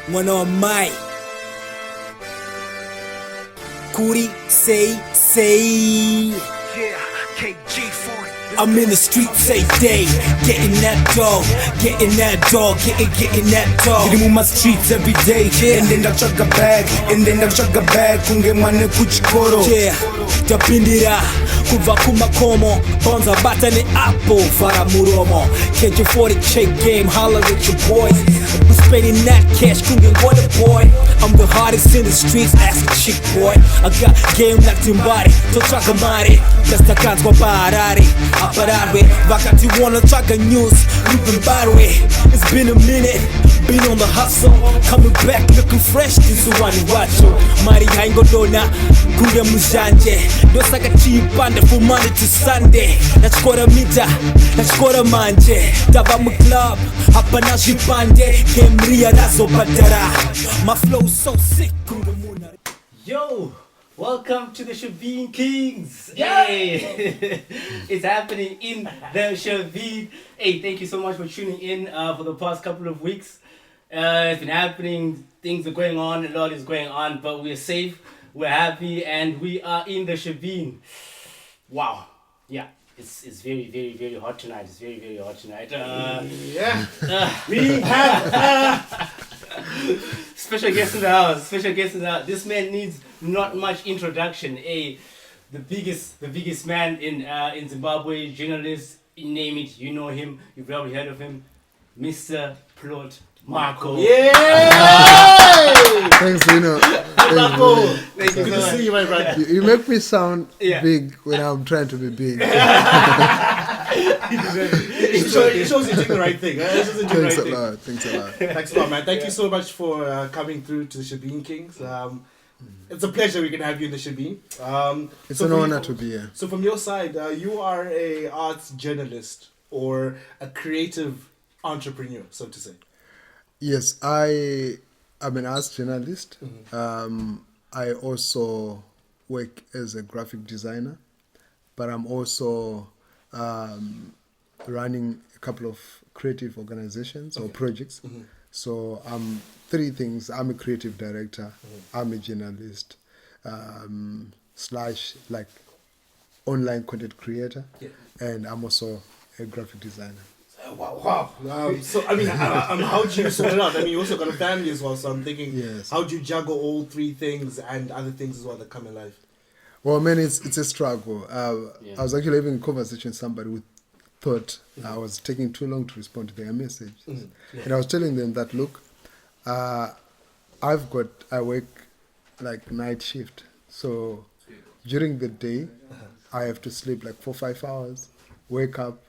mwana wa mai Kuri say I'm in the streets every day, getting that dough, getting that dough. I'm in my streets every day, and then I chuck a bag, kunge mane kuchikoro. Tapindira, kuva kumakomo, bonza bata ni apple, fara muromo. Can't you afford a check game, holler at your boys. I'm spending that cash, kunge water boy. I'm the hardest in the streets, ask a chick boy. I got game like Timbari, to chuck a mari. Just a can't go parari. Apararwe, vakati wanna track a news, Ruben Barwe. It's been a minute, been on the hustle, coming back looking fresh, this is one wacho. Mari haingo dona, kunge mujanje. Dosaka chipande from Monday to Sunday. Nachkora mita, nachkora manje. Tava mu club, hapa na jipande. Kemria razo badara. My flow so sick, kunge muna. Yo! Welcome to the Shebeen Kings. Yeah. Hey. It's happening in the Shebeen. Hey, thank you so much for tuning in for the past couple of weeks. It's been happening, things are going on, a lot is going on, but we're safe, we're happy, and we are in the Shebeen. Wow. Yeah. It's very, very, very hot tonight. It's very, very hot tonight. We have special guest in the house. Special guest in the house. This man needs not much introduction. The biggest man in Zimbabwe, journalist, you name it, you know him, you've probably heard of him, Mr. Plot Mhako. Yeah! Thanks, Zeno. Mhako. Thank you Good so to see much. you, my brother. You make me sound Yeah. big when I'm trying to be big. It shows you're doing the right thing. It shows you're doing the right Thanks a thing. lot. Thanks a lot. Thanks a lot, man. Thank you so much for coming through to the Shebeen Kings. It's a pleasure we can have you in the Shebeen. It's so an from honor you- to be here. So from your side, you are a arts journalist or a creative entrepreneur, so to say. Yes, I'm an arts journalist. I also work as a graphic designer, but I'm also running a couple of creative organizations or projects. So I'm three things. I'm a creative director, I'm a journalist, slash like online content creator, and I'm also a graphic designer. Wow. So, I mean, how do you sort it out? I mean, you also got a family as well, so I'm thinking, Yes. how do you juggle all three things and other things as well that come in life? Well, man, it's a struggle. I was actually having a conversation with somebody who thought I was taking too long to respond to their message. And I was telling them that, look, I work like night shift. So during the day, I have to sleep like 4-5 hours, wake up,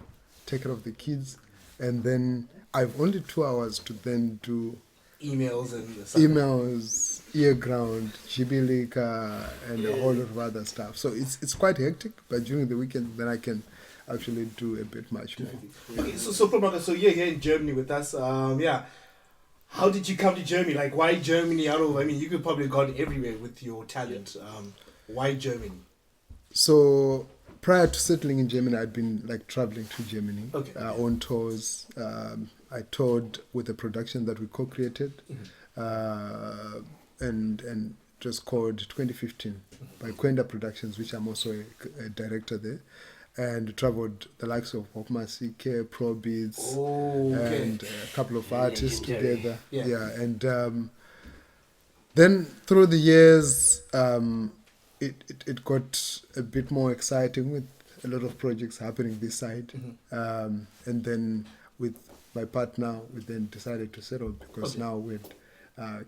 take care of the kids, and then I've only 2 hours to then do Emails and stuff. emails, earGround, Jibilika, and a whole lot of other stuff. So it's quite hectic, but during the weekend, then I can actually do a bit much more. Okay, so you're here in Germany with us. How did you come to Germany? Like, why Germany? I mean, you could probably have gone everywhere with your talent. Why Germany? So prior to settling in Germany, I'd been like traveling to Germany on tours. I toured with a production that we co-created, and it was called 2015 by Kwenda Productions, which I'm also a director there, and traveled the likes of Hopma CK, Pro Beats, and a couple of artists together. And then through the years, it got a bit more exciting with a lot of projects happening this side, and then with my partner, we then decided to settle because now we had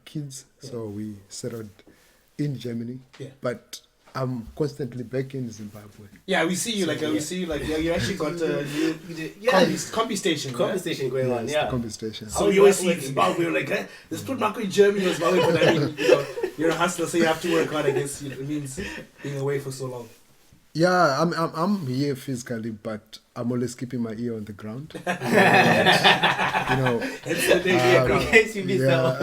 kids, so we settled in Germany. But I'm constantly back in Zimbabwe. Yeah, we see you you actually got a new Kombi station. Kombi station going on, yeah. Kombi station. So you always see Zimbabwe, like, let's put Mhako in Germany or Zimbabwe, but I mean, you're a hustler, so you have to work hard, I guess. It means being away for so long. Yeah, I'm here physically, but I'm always keeping my ear on the ground. In case you missed that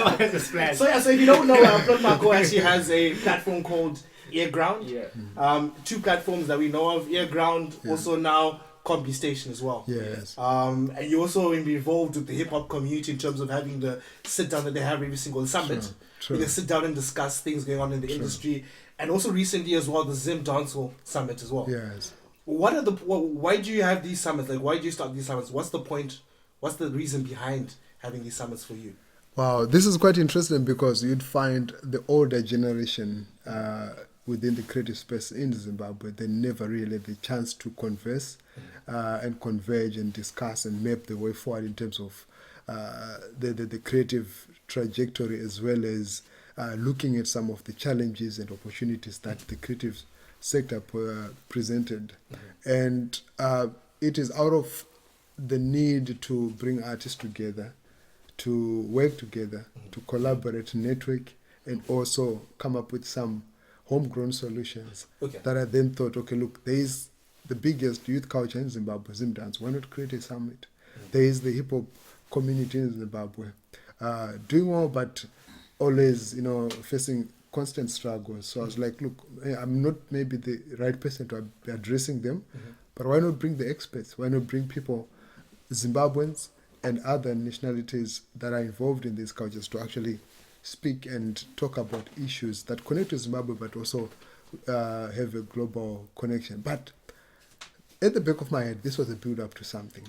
one. So if you don't know, Mhako actually has a platform called earGround. Two platforms that we know of. earGround, also now Kombi station as well. Yes. And you're also involved with the hip hop community in terms of having the sit down that they have every single summit. True. Where they sit down and discuss things going on in the industry, and also recently as well the Zim Dancehall Summit as well. Yes. Why do you have these summits? Like, why do you start these summits? What's the point? What's the reason behind having these summits for you? Wow, this is quite interesting because you'd find the older generation within the creative space in Zimbabwe, they never really had the chance to converse and converge and discuss and map the way forward in terms of the creative trajectory, as well as looking at some of the challenges and opportunities that the creative sector presented. And it is out of the need to bring artists together, to work together, to collaborate, network, and also come up with some homegrown solutions that I then thought, okay, look, there is the biggest youth culture in Zimbabwe, Zim Dance. Why not create a summit? There is the hip hop community in Zimbabwe, doing well, but always, facing constant struggles. So I was like, look, I'm not maybe the right person to be addressing them, but why not bring the experts? Why not bring people, Zimbabweans and other nationalities that are involved in these cultures, to actually speak and talk about issues that connect to Zimbabwe, but also have a global connection. But at the back of my head, this was a build-up to something,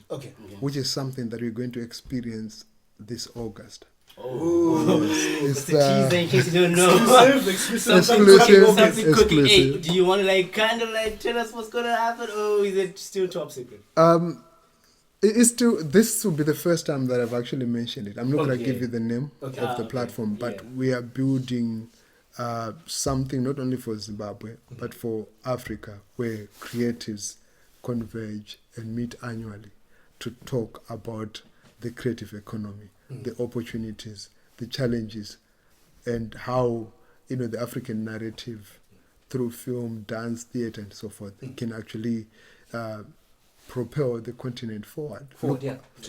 which is something that we're going to experience this August. It's the teaser in case you don't know. Exclusive. Cooking. Hey, do you want to tell us what's gonna happen, or is it still top secret? This will be the first time that I've actually mentioned it. I'm not going to give you the name of the platform, but we are building something not only for Zimbabwe, but for Africa, where creatives converge and meet annually to talk about the creative economy, the opportunities, the challenges, and how the African narrative through film, dance, theatre, and so forth can actually propel the continent forward. To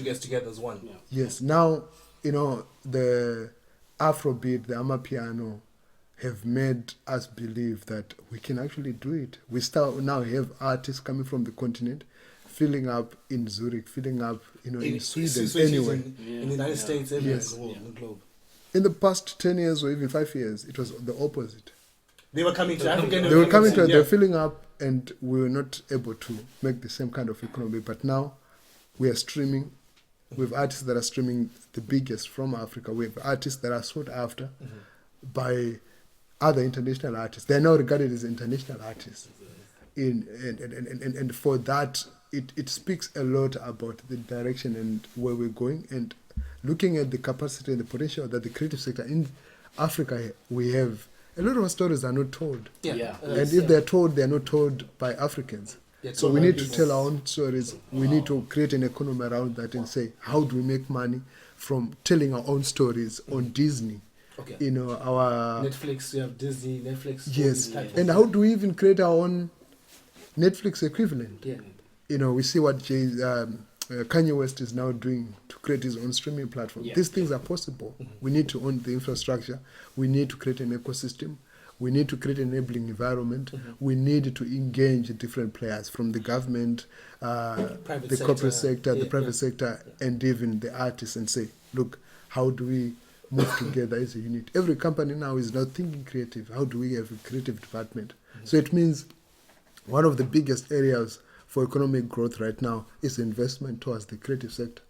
get together as one. Yes. Now, the Afrobeat, the Amapiano have made us believe that we can actually do it. We now have artists coming from the continent, filling up in Zurich, filling up, in Sweden, anyway. In the United States, everywhere in the world, in the globe. In the past 10 years or even 5 years, it was the opposite. They were coming to Africa. They were coming to, they're filling up, and we were not able to make the same kind of economy. But now we are streaming. We have artists that are streaming the biggest from Africa. We have artists that are sought after by other international artists. They are now regarded as international artists. And for that, it speaks a lot about the direction and where we're going, and looking at the capacity and the potential that the creative sector in Africa, we have a lot of stories are not told. And if they're told, they're not told by Africans. So we need to tell our own stories. We need to create an economy around that and say, how do we make money from telling our own stories on Disney? Our Netflix, you have Disney, Netflix. Yes. And how do we even create our own Netflix equivalent? We see what Kanye West is now doing to create his own streaming platform. These things are possible. We need to own the infrastructure. We need to create an ecosystem. We need to create an enabling environment. We need to engage different players from the government, the corporate sector, the private sector, and even the artists, and say, look, how do we move together as a unit? Every company now is now thinking creative. How do we have a creative department? So it means one of the biggest areas for economic growth right now is investment towards the creative sector.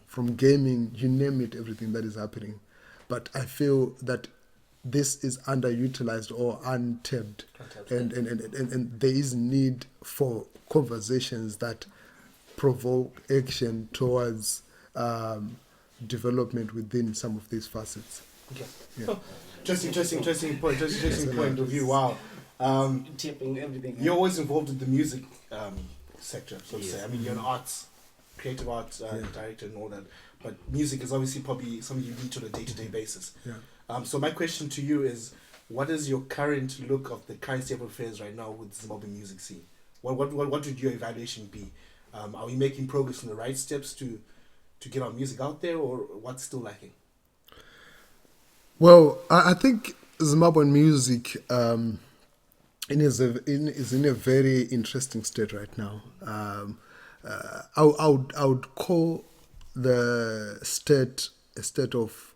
From gaming, you name it, everything that is happening. But I feel that this is underutilized or untapped. And there is need for conversations that provoke action towards development within some of these facets. Interesting point of view. Wow. Tipping everything. You're always involved in the music sector, so to say. I mean, you're an creative arts director and all that, but music is obviously probably something you need on a day-to-day basis. So my question to you is, what is your current look of the current state of affairs right now with Zimbabwe music scene? What would your evaluation be? Are we making progress in the right steps to get our music out there, or what's still lacking? Well, I think Zimbabwean music is in a very interesting state right now. I would call the state a state of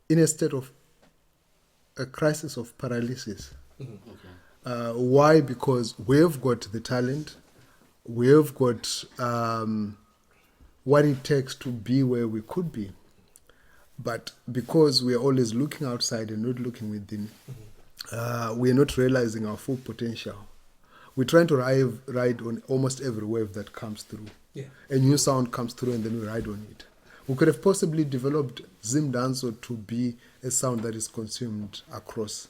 in a state of a crisis of paralysis. Why? Because we've got the talent, we've got what it takes to be where we could be, but because we're always looking outside and not looking within, we're not realizing our full potential. We're trying to ride on almost every wave that comes through. Yeah. A new sound comes through and then we ride on it. We could have possibly developed Zim Danso to be a sound that is consumed across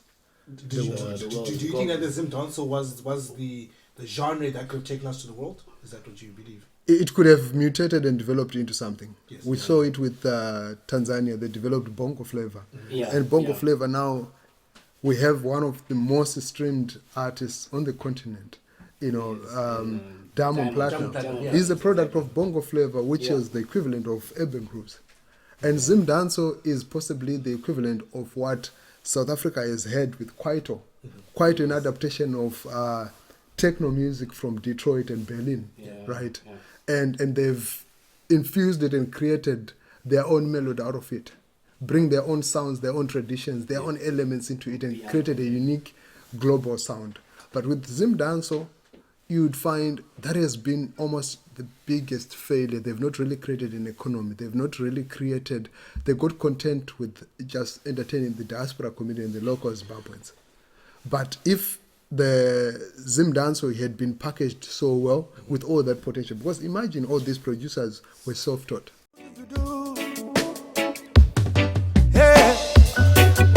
Do you think that the Zim Danso was the genre that could have taken us to the world? Is that what you believe? It could have mutated and developed into something. Yes. We saw it with Tanzania. They developed bongo flavor. Yeah, And bongo yeah. flavor now, we have one of the most streamed artists on the continent. Diamond Platinum. Platinum, He's a product of bongo flavor, which is the equivalent of urban grooves. And Zim Danso is possibly the equivalent of what South Africa has had with Kwaito. Kwaito, an adaptation of techno music from Detroit and Berlin, right? Yeah. And they've infused it and created their own melody out of it, bring their own sounds, their own traditions, their own elements into it, and created a unique global sound. But with Zim Danso, you would find that has been almost the biggest failure. They've not really created an economy. They've not really created, they got content with just entertaining the diaspora community and the local Zimbabweans. But if the Zim Danso had been packaged so well with all that potential, because imagine all these producers were self-taught.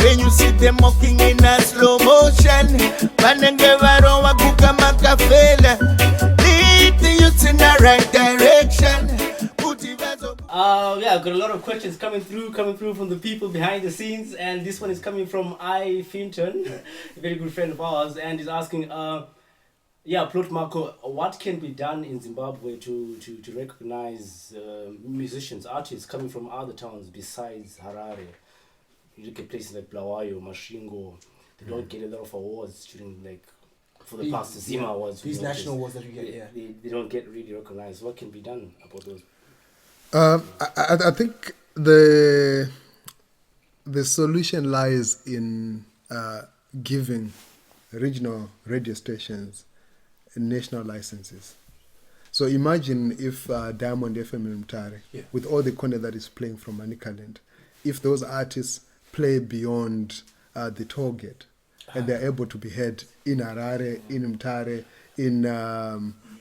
When you see them walking in a slow motion, Banengevaro Wakuka Makafela, lead the youth in the right direction. I've got a lot of questions coming through from the people behind the scenes, and this one is coming from I Finton, a very good friend of ours, and he's asking, Plot Mhako, what can be done in Zimbabwe to recognize musicians, artists coming from other towns besides Harare? You look at places like Blawayo, Mashingo, they don't get a lot of awards during for the past Zima awards. These national awards that we get, they don't get really recognized. What can be done about those? I think the solution lies in giving regional radio stations national licenses. So imagine if Diamond FM in Mtare, with all the content that is playing from Manicaland, if those artists play beyond the toll gate and they're able to be heard in Harare, in Mtare, in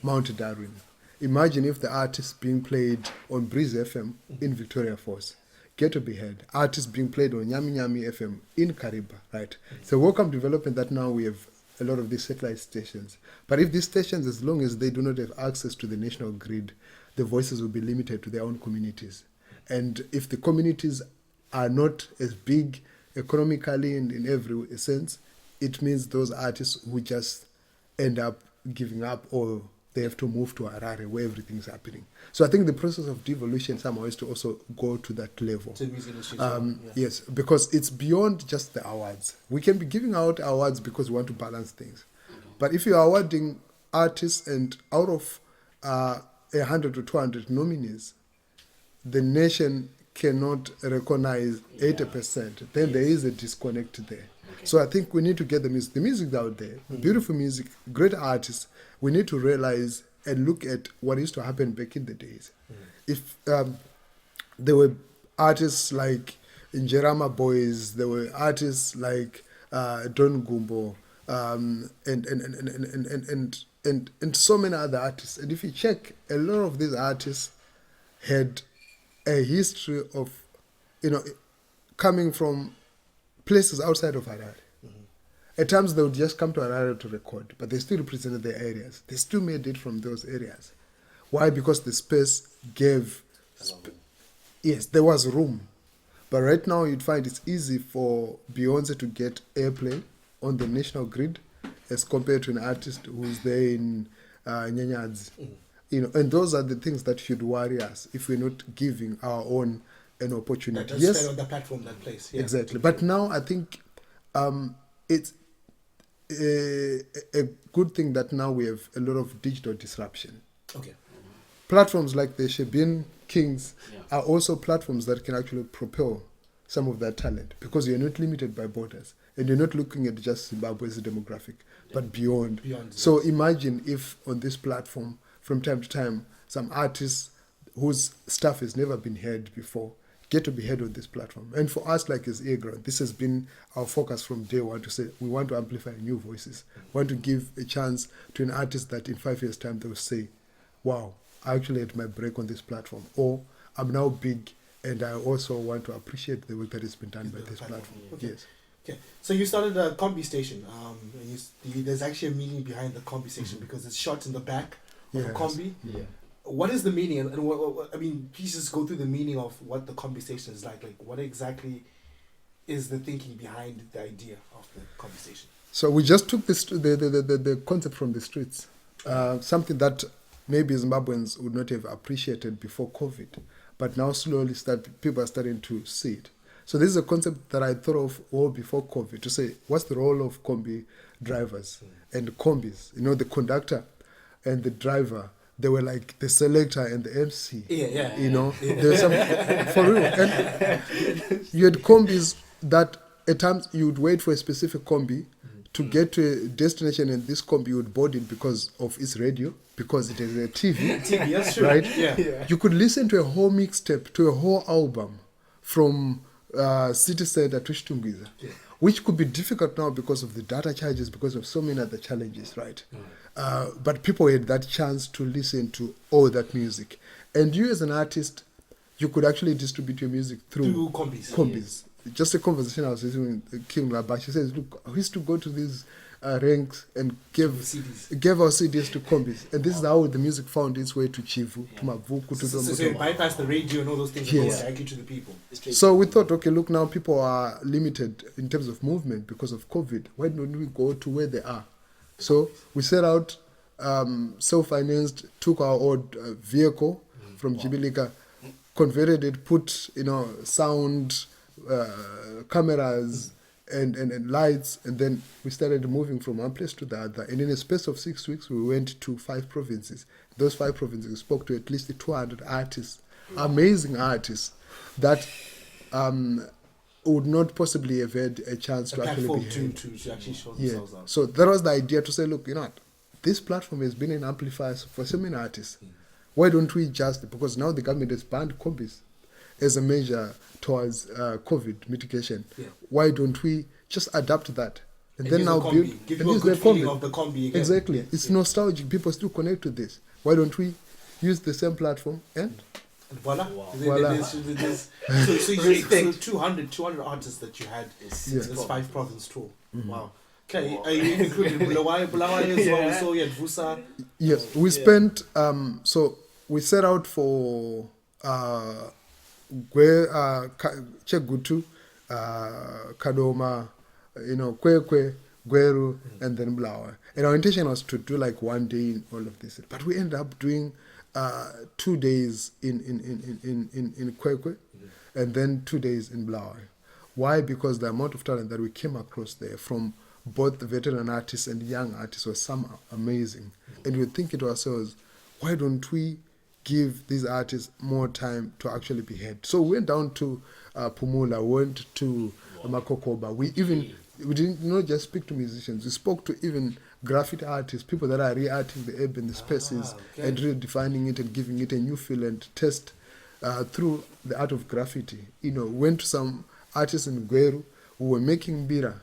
Mount Darwin. Imagine if the artists being played on Breeze FM in Victoria Falls get to be heard. Artists being played on Nyami Nyami FM in Kariba, right? So welcome development that now we have a lot of these satellite stations. But if these stations, as long as they do not have access to the national grid, the voices will be limited to their own communities. And if the communities are not as big economically and in every sense, it means those artists will just end up giving up, or they have to move to Harare where everything's happening. So I think the process of devolution somehow is to also go to that level. To music industry, Yes, because it's beyond just the awards. We can be giving out awards because we want to balance things. But if you are awarding artists and out of 100 or 200 nominees, the nation cannot recognize 80%, then there is a disconnect there. So I think we need to get the music. The music's out there, beautiful music, great artists. We need to realize and look at what used to happen back in the days. If there were artists like Njerama Boys, there were artists like Don Gumbo, and so many other artists. And if you check, a lot of these artists had a history of, coming from places outside of Harare. At times they would just come to Harare to record, but they still represented their areas. They still made it from those areas. Why? Because the space gave... yes, there was room. But right now you'd find it's easy for Beyonce to get airplay on the national grid as compared to an artist who's there in Nyanyadzi. And those are the things that should worry us if we're not giving our own an opportunity. That does stay on the platform, that place. Yeah. Exactly. But now I think a good thing that now we have a lot of digital disruption. Okay. Platforms like the Shebeen Kings are also platforms that can actually propel some of that talent, because you're not limited by borders and you're not looking at just Zimbabwe as a demographic, but beyond. So imagine if on this platform, from time to time, some artists whose stuff has never been heard before get to be heard on this platform. And for us, like as earGround, this has been our focus from day one, to say we want to amplify new voices. We want to give a chance to an artist that in 5 years' time they will say, wow, I actually had my break on this platform, or I'm now big and I also want to appreciate the work that has been done by this platform. Okay. Yes. Okay. So you started a Kombi station. And there's actually a meaning behind the Kombi station because it's shot in the back of a Kombi. Yeah. What is the meaning? And what, I mean, please just go through the meaning of what the Kombi station is like. Like, what exactly is the thinking behind the idea of the Kombi station? So we just took the concept from the streets, something that maybe Zimbabweans would not have appreciated before COVID, but now slowly people are starting to see it. So this is a concept that I thought of all before COVID, to say, what's the role of Kombi drivers and Kombis? You know, the conductor and the driver, they were like the selector and the MC. Yeah. You know, there's some, for real. And you had Kombis that at times you would wait for a specific Kombi to get to a destination, and this Kombi would board it because of its radio, because it has a TV. TV, that's true. Right? Yeah. You could listen to a whole mixtape, to a whole album from City Center to Shtungiza, which could be difficult now because of the data charges, because of so many other challenges, right? But people had that chance to listen to all that music. And you as an artist, you could actually distribute your music through Kombis. Just a conversation I was having with Kim Laba. She says, look, I used to go to these ranks and gave our CDs to Kombis. And this is how the music found its way to Chivu, to Mavuku, to So you bypass the radio and all those things and go directly to the people. So we thought, okay, look, now people are limited in terms of movement because of COVID. Why don't we go to where they are? So we set out, self-financed, took our old vehicle from Jibilika, converted it, put, sound, cameras and lights, and then we started moving from one place to the other. And in a space of 6 weeks, we went to 5 provinces. Those 5 provinces spoke to at least 200 artists, amazing artists that would not possibly have had a chance to actually be heard. to actually show themselves out. So that was the idea, to say, look, this platform has been an amplifier for so many artists. Why don't we just, because now the government has banned Kombis as a measure towards COVID mitigation, why don't we just adapt that and then now build give you a good feeling of the Kombi again. Exactly. It's nostalgic. People still connect to this. Why don't we use the same platform and voila. Voila. So 200 artists that you had in this 5 province tour. Wow. Okay, are you including Bulawayo as well? We saw you at Vusa. Yes, we spent, so we set out for Chegutu, Kadoma, Kwekwe, Gweru, and then Bulawayo. And our intention was to do like 1 day in all of this. But we ended up doing 2 days in Kwekwe, and then 2 days in Bulawayo. Why? Because the amount of talent that we came across there from both the veteran artists and young artists was some amazing. And we think to ourselves, why don't we give these artists more time to actually be heard? So we went down to Pumula, went to Mhako. We didn't not just speak to musicians, we spoke to even graffiti artists, people that are re-arting the urban spaces and redefining it and giving it a new feel and taste through the art of graffiti. Went to some artists in Gweru who were making bira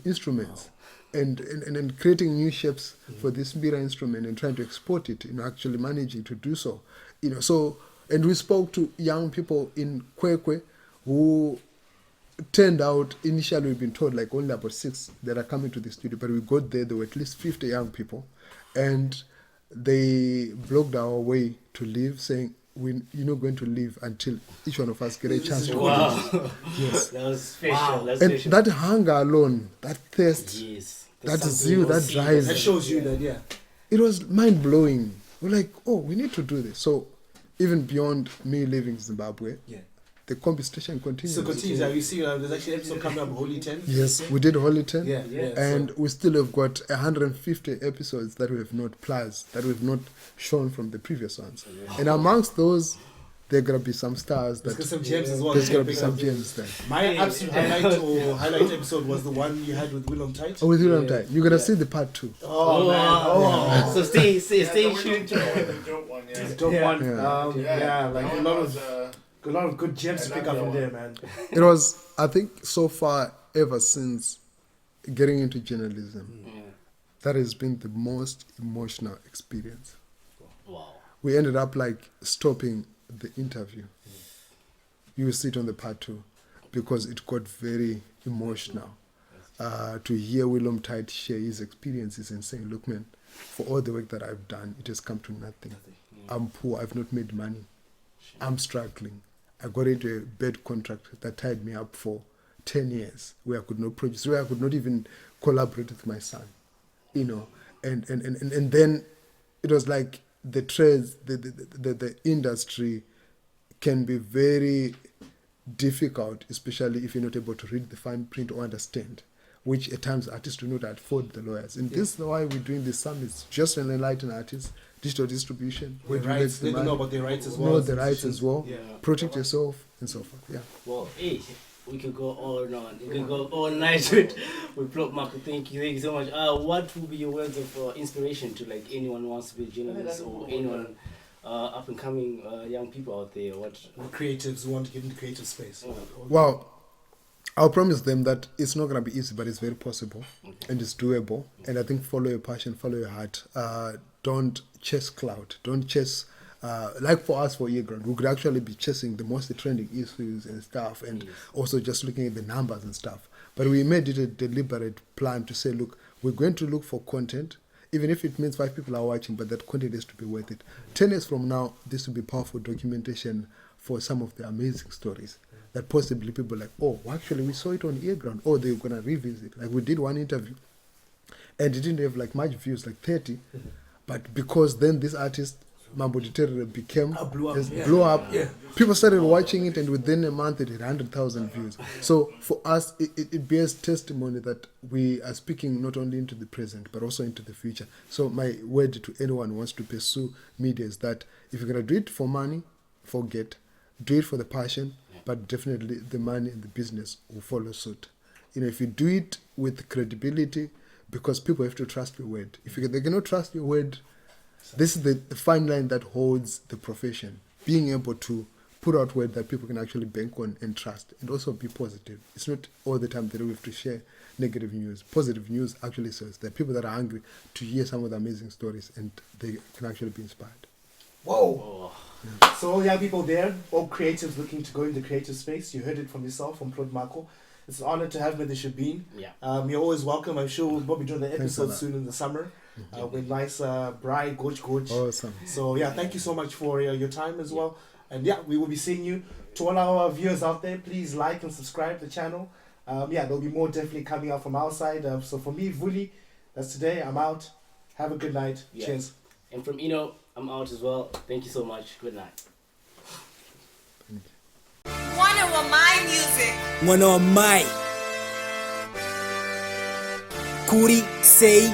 instruments and creating new shapes for this bira instrument and trying to export it, actually managing to do so. And we spoke to young people in Kwekwe who turned out, initially we've been told like only about 6 that are coming to the studio, but we got there were at least 50 young people, and they blocked our way to leave, saying, you're not going to leave until each one of us get a chance to Wow. Yes. That was special. That's And special. that hunger alone, that thirst, that zeal, that drive, That shows you that, it was mind-blowing. We're like, we need to do this. So even beyond me leaving Zimbabwe, the Kombi station continues. So continues. You see, there's actually an episode coming up, Holy 10. Yes, we did Holy 10. Yeah. And we still have got 150 episodes that we have not plus, that we've not shown from the previous ones. And amongst those, there are going to be some stars. There's some gems as well. There's going to be some gems there. My absolute highlight episode was the one you had with Willem Tite. Oh, with Willem Tite. You're going to see the part 2. Oh, man. So stay tuned. It's a dope one. Like a lot of good gems to pick up from there, man. It was, I think, so far, ever since getting into journalism, that has been the most emotional experience. Wow. We ended up like stopping the interview. You will see it on the part 2 because it got very emotional. To hear Willem Tite share his experiences and saying, look, man, for all the work that I've done, it has come to nothing. I'm poor. I've not made money. I'm struggling. I got into a bad contract that tied me up for 10 years where I could not produce, where I could not even collaborate with my son, you know. And then it was like the trades, the industry can be very difficult, especially if you're not able to read the fine print or understand, which at times artists do not afford the lawyers. And this is why we're doing these summits, just to enlighten artists, digital distribution. They don't know about their rights as well. Know the rights as well. Yeah. Protect yourself and so forth. Yeah. Well, hey, we could go all on. We could go all night with Mhako. Thank you so much. What would be your words of inspiration to like anyone who wants to be a journalist or anyone up and coming young people out there? What creatives who want to get into creative space? Well, I'll promise them that it's not going to be easy, but it's very possible and it's doable. And I think follow your passion, follow your heart. Don't chase clout. Don't chase, like for us for earGround, we could actually be chasing the most trending issues and stuff and also just looking at the numbers and stuff. But we made it a deliberate plan to say, look, we're going to look for content, even if it means 5 people are watching, but that content has to be worth it. 10 years from now, this will be powerful documentation for some of the amazing stories that possibly people like, oh, actually we saw it on earGround. Oh, they're going to revisit. Like we did one interview and it didn't have like much views, like 30. But because then this artist, Mambo Diterre, blew up. People started watching it and within a month it had 100,000 views. So for us, it bears testimony that we are speaking not only into the present, but also into the future. So my word to anyone who wants to pursue media is that if you're going to do it for money, forget. Do it for the passion, but definitely the money and the business will follow suit. You know, if you do it with credibility, because people have to trust your word. If they cannot trust your word, this is the fine line that holds the profession. Being able to put out word that people can actually bank on and trust, and also be positive. It's not all the time that we have to share negative news. Positive news actually says there are people that are hungry to hear some of the amazing stories, and they can actually be inspired. Whoa! So all young people there, all creatives looking to go in the creative space, you heard it from yourself, from Mhako. It's an honor to have me, the Shebeen. Yeah. You're always welcome. I'm sure we'll probably do the episode soon in the summer. With nice bride, gorge. Awesome. So yeah, thank you so much for your time as well. And yeah, we will be seeing you. To all our viewers out there, please like and subscribe to the channel. There'll be more definitely coming out from our side. So for me, Vuli, that's today. I'm out. Have a good night. Yeah. Cheers. And from Eno, I'm out as well. Thank you so much. Good night. One of my music. One on my Kuri say